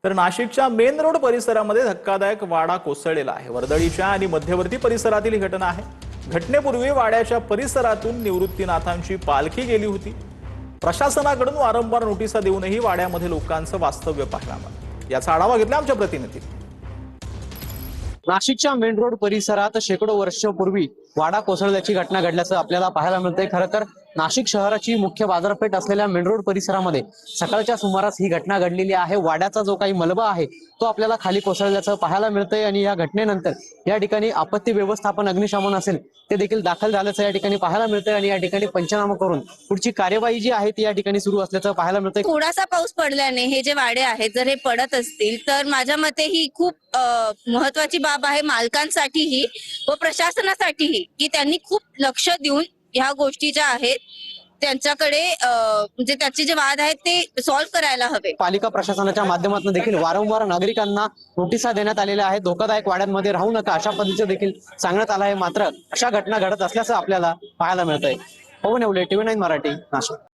तर नाशिकच्या main road परिसरामध्ये धक्कादायक वाडा कोसळलेला आहे। वर्दळीच्या आणि मध्यवर्ती परिसरातील ही घटना आहे। घटनेपूर्वी वाड्याच्या परिसरातून निवृत्तीनाथांची पालखी गेली होती। प्रशासनाकडून वारंवार नोटिसा देऊनही वाड्यामध्ये लोकांचं वास्तव्य पाहायला मिळालं। याचा आढावा घेतला आमच्या प्रतिनिधींनी। नाशिकच्या मेन रोड परिसरात शेकडो वर्षापूर्वी वाडा कोसळल्याची घटना घडल्याचं आपल्याला पाहायला मिळतंय। खरं तर नाशिक शहराची मुख्य बाजारपेठ असलेल्या मेन रोड परिसरामध्ये सकाळच्या सुमारास ही घटना घडलेली आहे। वाड्याचा जो काही मलबा आहे तो आपल्याला खाली कोसळल्याचं पाहायला मिळतंय आणि या घटनेनंतर या ठिकाणी आपत्ती व्यवस्थापन अग्निशमन असेल ते देखील दाखल झाल्याचं या ठिकाणी पाहायला मिळतंय आणि या ठिकाणी पंचनामा करून पुढची कार्यवाही जी आहे ती या ठिकाणी सुरू असल्याचं पाहायला मिळतंय। थोडासा पाऊस पडल्याने हे जे वाडे आहेत जर हे पडत असतील तर माझ्या मते ही खूप महत्वाची बाब आहे मालकांसाठीही व प्रशासनासाठीही की त्यांनी खूप लक्ष देऊन ह्या गोष्टी ज्या आहेत त्यांच्याकडे म्हणजे त्याचे जे वाद आहेत ते सॉल्व्ह करायला हवे। पालिका प्रशासनाच्या माध्यमातून देखील वारंवार नागरिकांना नोटिसा देण्यात आलेल्या आहेत। धोकादायक वाड्यांमध्ये राहू नका अशा पद्धतीचं देखील सांगण्यात आलं आहे। मात्र अशा घटना घडत असल्याचं आपल्याला पाहायला मिळतंय। पवन येवले, TV9 मराठी, नाशिक।